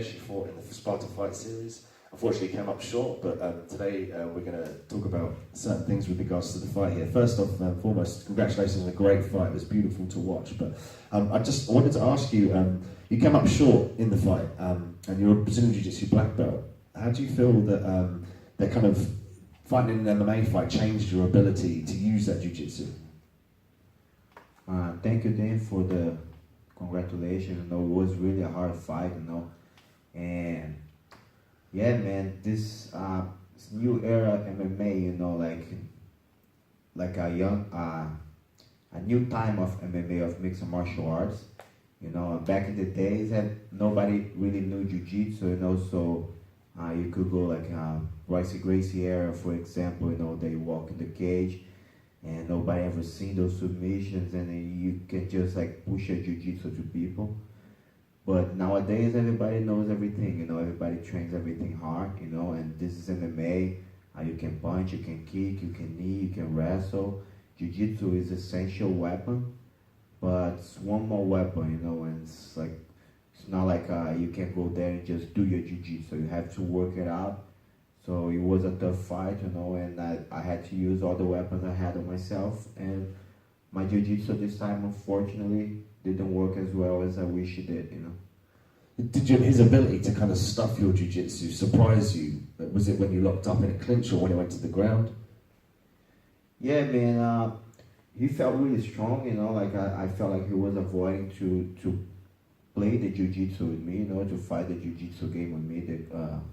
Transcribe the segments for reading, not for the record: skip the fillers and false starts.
She fought in the Sparta Fight Series. Unfortunately, came up short, but today we're going to talk about certain things with regards to the fight here. First off and foremost, congratulations on a great fight. It was beautiful to watch. But I wanted to ask you, you came up short in the fight, and you're a Brazilian Jiu-Jitsu black belt. How do you feel that that kind of fighting in an MMA fight changed your ability to use that Jiu-Jitsu? Thank you, Dan, for the congratulations. It was really a hard fight, and yeah, man, this new era MMA, like a young, a new time of MMA, of mixed martial arts. Back in the days, nobody really knew Jiu-Jitsu, so you could go like Royce Gracie era, for example. They walk in the cage, and nobody ever seen those submissions, and then you can just like push a Jiu-Jitsu to people. But nowadays, everybody knows everything, everybody trains everything hard, and this is MMA. You can punch, you can kick, you can knee, you can wrestle. Jiu-Jitsu is an essential weapon, but it's one more weapon, and it's not like you can go there and just do your Jiu-Jitsu. You have to work it out. So it was a tough fight, and I had to use all the weapons I had on myself, and my Jiu-Jitsu this time, unfortunately, didn't work as well as I wish it did, Did his ability to kind of stuff your Jiu-Jitsu surprise you? Was it when you locked up in a clinch or when he went to the ground? Yeah, man, he felt really strong, I felt like he was avoiding to play the Jiu-Jitsu with me, to fight the Jiu-Jitsu game with me,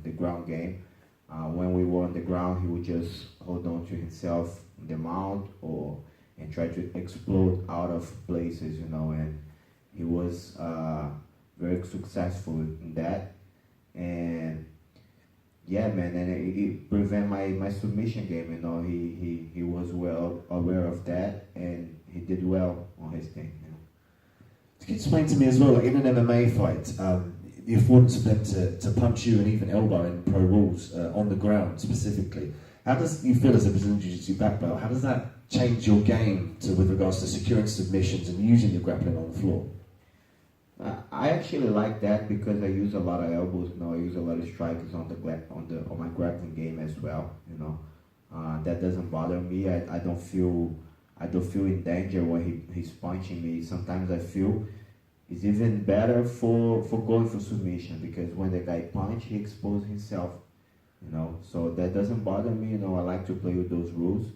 the ground game. When we were on the ground, he would just hold on to himself on the mount and try to explode out of places, and he was very successful in that. And yeah, man, and it prevent my submission game. He was well aware of that, and he did well on his thing. Can you explain to me as well, like in an MMA fight, the affordance of them to punch you and even elbow in pro rules on the ground specifically? How does you feel as a Brazilian Jiu-Jitsu black belt? How does that change your game with regards to securing submissions and using your grappling on the floor? I actually like that because I use a lot of elbows. I use a lot of strikes on my grappling game as well. That doesn't bother me. I don't feel in danger when he's punching me. Sometimes I feel it's even better for going for submission, because when the guy punch, he exposes himself. So that doesn't bother me. I like to play with those rules.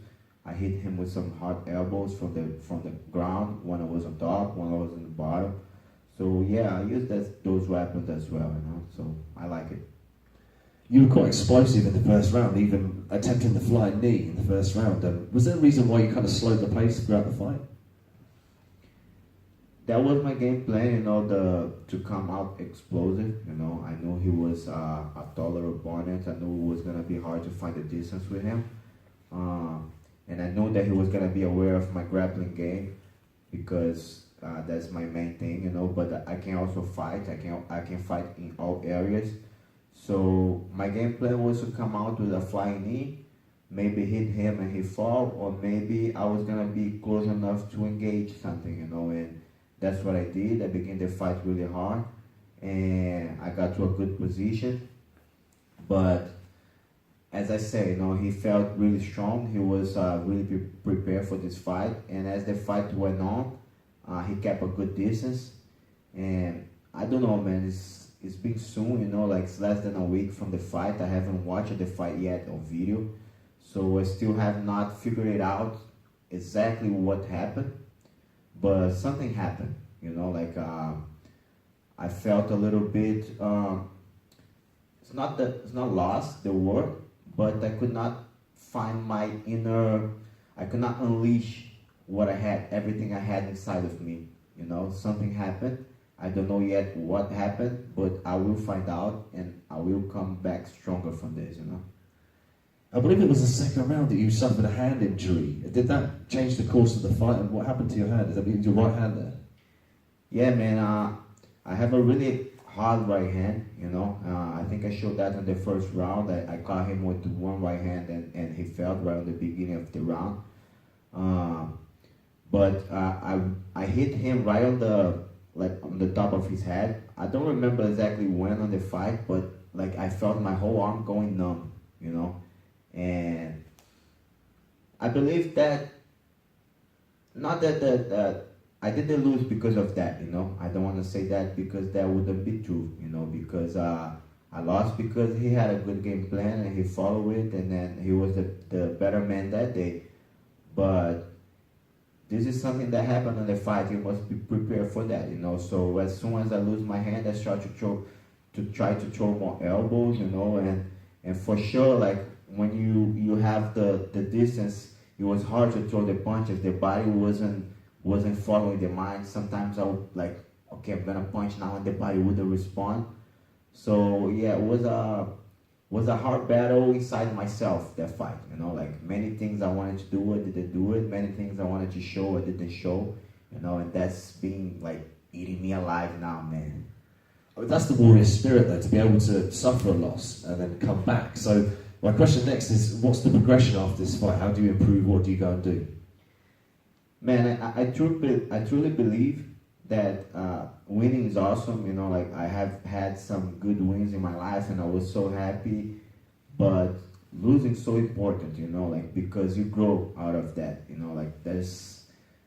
I hit him with some hard elbows from the ground when I was on top, when I was on the bottom. So yeah, I use those weapons as well, so I like it. You were quite explosive in the first round, even attempting the flying knee in the first round. Was there a reason why you kind of slowed the pace throughout the fight? That was my game plan, to come out explosive. I knew he was a taller opponent. I knew it was going to be hard to find the distance with him. And I knew that he was going to be aware of my grappling game, because that's my main thing, but I can also fight. I can fight in all areas. So my game plan was to come out with a flying knee, maybe hit him and he fall, or maybe I was going to be close enough to engage something, and that's what I did. I began the fight really hard, and I got to a good position. But as I say, he felt really strong. He was really prepared for this fight, and as the fight went on, he kept a good distance. And I don't know, man, it's been soon, it's less than a week from the fight. I haven't watched the fight yet on video, so I still have not figured it out exactly what happened, but something happened, I felt a little bit, it's not lost, the word, but I could not find my inner, I could not unleash what I had, everything I had inside of me. Something happened. I don't know yet what happened, but I will find out, and I will come back stronger from this, I believe it was the second round that you suffered a hand injury. Did that change the course of the fight, and what happened to your hand? Is that your right hand there? Yeah, man, I have a really hard right hand, I think I showed that in the first round. I caught him with one right hand, and he fell right in the beginning of the round. But I hit him right on the top of his head. I don't remember exactly when on the fight, but like I felt my whole arm going numb, you know, and I believe that not that I didn't lose because of that, you know. I don't want to say that because that wouldn't be true, you know, because I lost because he had a good game plan and he followed it, and then he was the better man that day. But this is something that happened in the fight. You must be prepared for that, you know. So as soon as I lose my hand, I start to try to throw more elbows, you know, and for sure, like when you have the distance, it was hard to throw the punches. The body wasn't following the mind. Sometimes I would like, okay, I'm gonna punch now, and the body wouldn't respond. So yeah, it was a hard battle inside myself, that fight, you know, like many things I wanted to do, I didn't do it, many things I wanted to show, I didn't show, you know, and that's been like eating me alive now, man. I mean, that's the warrior spirit though, to be able to suffer a loss and then come back. So my question next is, what's the progression after this fight? How do you improve? What do you go and do? Man, I truly believe that winning is awesome, you know, like I have had some good wins in my life and I was so happy, but losing is so important, you know, like because you grow out of that, you know, like there's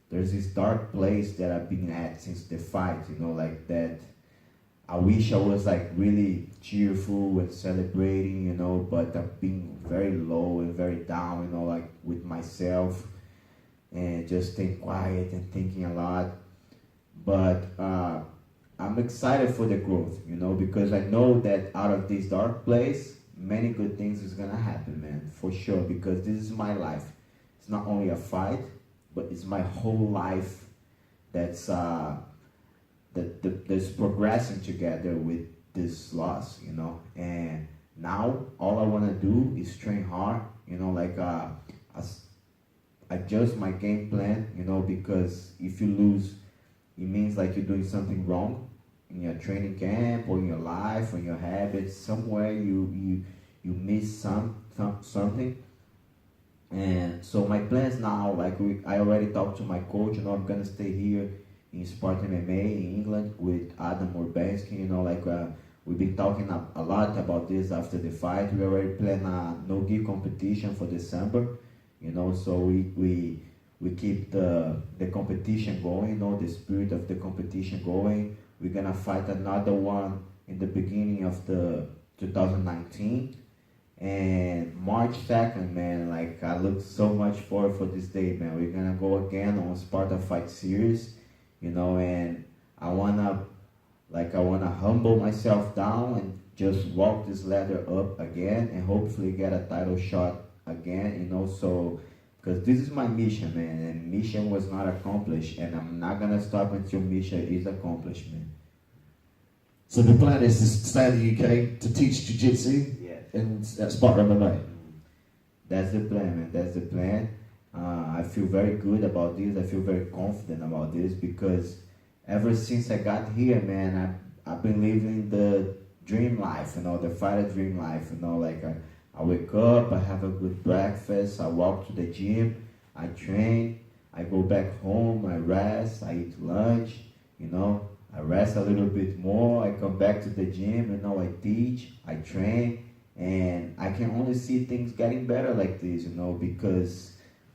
this dark place that I've been at since the fight, you know, like that I wish I was like really cheerful and celebrating, you know, but I've been very low and very down, you know, like with myself and just staying quiet and thinking a lot. But I'm excited for the growth, you know, because I know that out of this dark place, many good things is gonna happen, man, for sure, because this is my life. It's not only a fight, but it's my whole life that's that's progressing together with this loss, you know. And now all I wanna do is train hard, you know, like adjust my game plan, you know, because if you lose, it means like you're doing something wrong in your training camp or in your life or in your habits. Somewhere you miss something. And so my plans now, like I already talked to my coach, you know, I'm gonna stay here in Sport MMA in England with Adam Urbanski, you know, like we've been talking a lot about this after the fight. We already planned a no-gi competition for December, you know, so we keep the competition going, you know, the spirit of the competition going. We're gonna fight another one in the beginning of the 2019. And March 2nd, man, like I look so much forward for this day, man. We're gonna go again on Sparta Fight Series, you know, and I wanna humble myself down and just walk this ladder up again and hopefully get a title shot again, you know, so because this is my mission, man, and mission was not accomplished, and I'm not gonna stop until mission is accomplished, man. So the plan is to stay in the UK to teach jiu-jitsu and Sparta MMA. That's the plan, man. That's the plan. I feel very good about this. I feel very confident about this because ever since I got here, man, I've been living the dream life, you know, the fighter dream life, you know, like I wake up, I have a good breakfast, I walk to the gym, I train, I go back home, I rest, I eat lunch, you know, I rest a little bit more, I come back to the gym, you know, I teach, I train, and I can only see things getting better like this, you know, because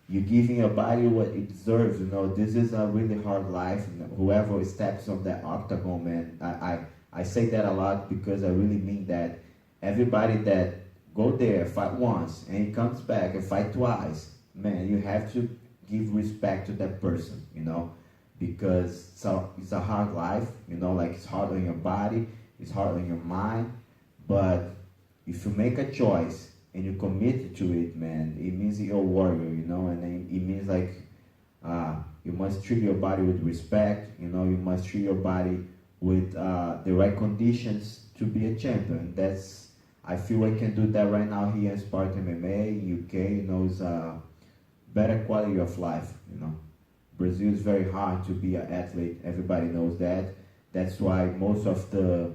you're giving your body what it deserves, you know. This is a really hard life, you know, whoever steps on that octagon, man, I say that a lot because I really mean that. Everybody that go there, fight once, and he comes back and fight twice, man, you have to give respect to that person, you know, because it's a hard life, you know, like it's hard on your body, it's hard on your mind, but if you make a choice and you commit to it, man, it means you're a warrior, you know, and it means like you must treat your body with respect, you know, you must treat your body with the right conditions to be a champion. I feel I can do that right now here in Sparta MMA, in UK, you know, it's a better quality of life, you know. Brazil is very hard to be an athlete, everybody knows that. That's why most of the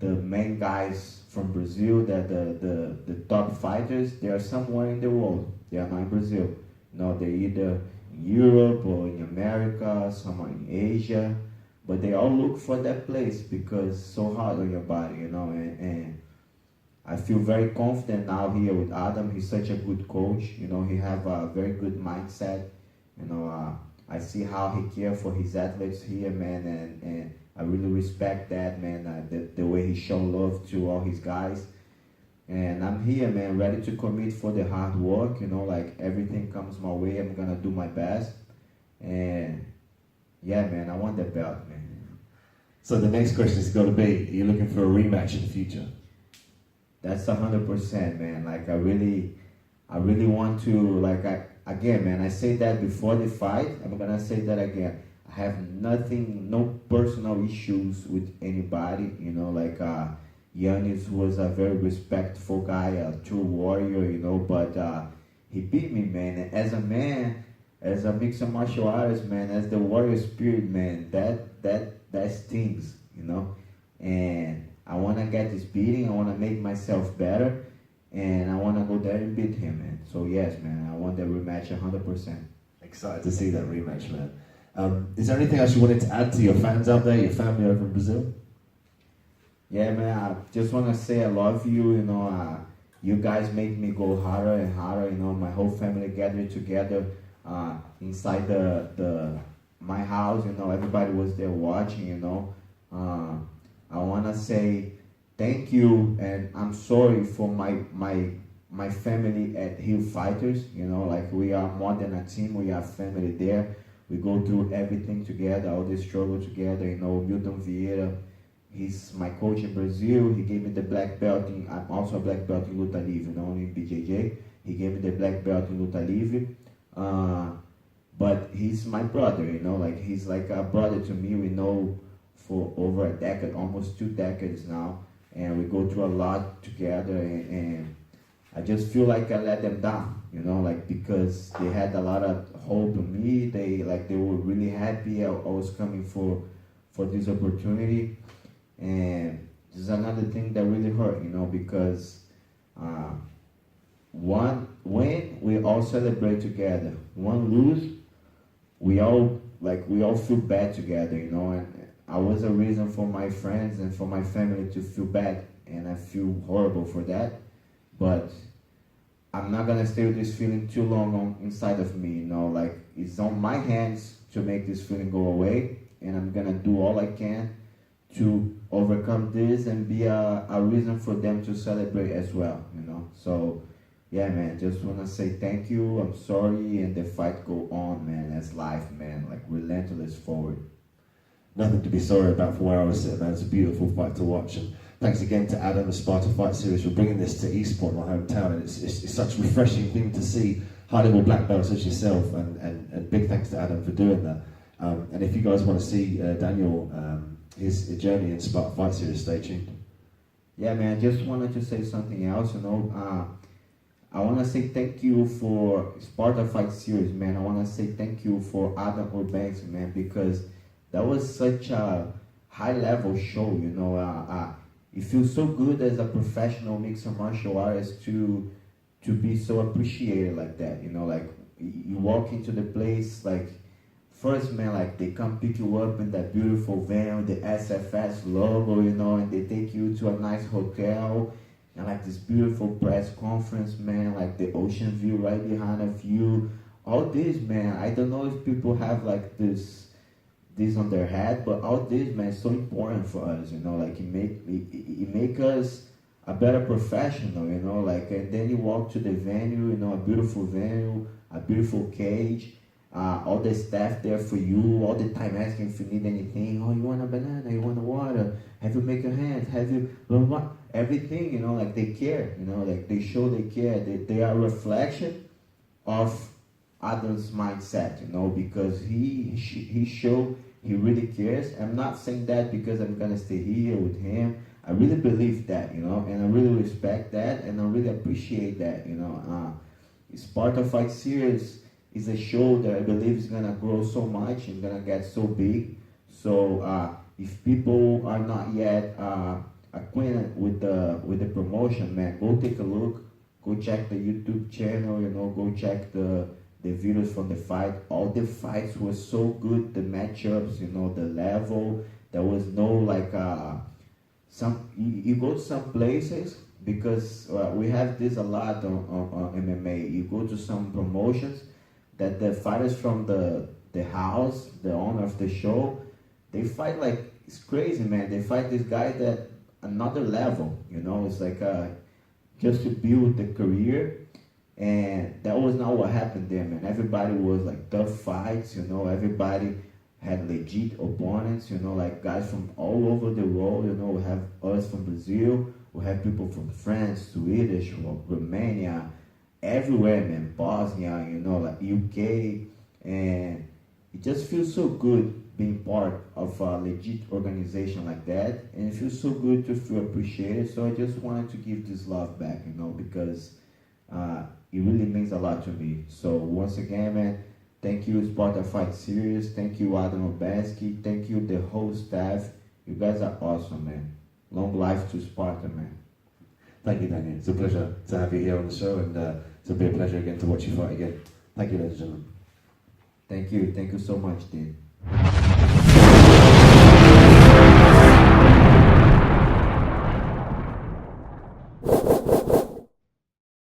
main guys from Brazil, the top fighters, they are somewhere in the world. They are not in Brazil. You know, they're either in Europe or in America, somewhere in Asia. but they all look for that place because it's so hard on your body, you know. And I feel very confident now here with Adam. He's such a good coach, you know. He have a very good mindset, you know. I see how he cares for his athletes here, man, and I really respect that, man. The way he show love to all his guys. And I'm here, man, ready to commit for the hard work, you know, like everything comes my way, I'm gonna do my best. And yeah, man, I want the belt, man. So the next question has got to be, are you looking for a rematch in the future? That's 100%, man. Like I really want to, like again, man, I said that before the fight, I'm gonna say that again. I have nothing, no personal issues with anybody, you know, like Giannis was a very respectful guy, a true warrior, you know, but he beat me, man. And as a man, as a mixed martial artist, man, as the warrior spirit, man, that stings, you know. And I want to get this beating, I want to make myself better, and I want to go there and beat him, man. So yes, man, I want the rematch 100%. Excited to see that rematch, man. Is there anything else you wanted to add to your fans out there, your family over in Brazil? Yeah, man, I just want to say I love you, you know, you guys make me go harder and harder, you know, my whole family gathered together inside my house, you know, everybody was there watching, you know. I want to say thank you, and I'm sorry for my family at Hill Fighters, you know, like we are more than a team, we are family there. We go through everything together, all the struggle together, you know. Milton Vieira, he's my coach in Brazil. He gave me the black belt. I'm also a black belt in Luta Livre, you know, in BJJ. He gave me the black belt in Luta Livre. But he's my brother, you know, like he's like a brother to me. We know for over a decade, almost 2 decades now, and we go through a lot together. And I just feel like I let them down, you know, like because they had a lot of hope in me. They were really happy I was coming for this opportunity. And this is another thing that really hurt, you know, because when we all celebrate together, one lose, we all feel bad together, you know. And I was a reason for my friends and for my family to feel bad, and I feel horrible for that. But I'm not gonna stay with this feeling too long inside of me, you know. Like it's on my hands to make this feeling go away, and I'm gonna do all I can to overcome this and be a reason for them to celebrate as well, you know. So yeah, man, just wanna say thank you, I'm sorry, and the fight go on, man. That's life, man, like relentless forward. Nothing to be sorry about from where I was sitting, man. It's a beautiful fight to watch, and thanks again to Adam, the Sparta Fight Series, for bringing this to Eastbourne, my hometown. And it's such a refreshing thing to see high-level black belts as yourself, and big thanks to Adam for doing that. And if you guys want to see Daniel, his journey in Sparta Fight Series, stay tuned. Yeah, man, I just wanted to say something else, you know. I want to say thank you for Sparta Fight Series, man. I want to say thank you for Adam Urbanks, man, because that was such a high-level show, you know. It feels so good as a professional mixed martial artist to be so appreciated like that, you know. Like you walk into the place, like first, man, like they come pick you up in that beautiful van, the SFS logo, you know, and they take you to a nice hotel and like this beautiful press conference, man, like the ocean view right behind of you. All this, man, I don't know if people have like this on their head, but all this, man, is so important for us, you know. Like it make us a better professional, you know. Like, and then you walk to the venue, you know, a beautiful venue, a beautiful cage, all the staff there for you, all the time asking if you need anything. Oh, you want a banana? You want a water? Have you make your hands? Have you blah, blah, blah. Everything, you know, like they care, you know, like they show they care. They are a reflection of Adam's mindset, you know, because he showed he really cares. I'm not saying that because I'm gonna stay here with him. I really believe that, you know, and I really respect that, and I really appreciate that, you know. Sparta Fight Series is a show that I believe is gonna grow so much and gonna get so big. So if people are not yet acquainted with the promotion, man, go take a look. Go check the YouTube channel, you know. Go check the the videos from the fight. All the fights were so good. The matchups, you know, the level. There was no like some. You go to some places because we have this a lot on MMA. You go to some promotions that the fighters from the house, the owner of the show, they fight like it's crazy, man. They fight this guy that another level. You know, it's like just to build the career. And that was not what happened there, man. Everybody was like tough fights, you know. Everybody had legit opponents, you know, like guys from all over the world. You know, we have us from Brazil, we have people from France, Swedish, Romania, everywhere, man. Bosnia, you know, like UK, and it just feels so good being part of a legit organization like that, and it feels so good to feel appreciated. So I just wanted to give this love back, you know, because it really means a lot to me. So once again, man, thank you Sparta Fight Series, thank you Adam Obeski, thank you the whole staff. You guys are awesome, man. Long life to Sparta, man. Thank you, Daniel. It's a pleasure to have you here on the show, and it'll be a pleasure again to watch you fight again. Thank you, ladies and gentlemen. Thank you so much, dude.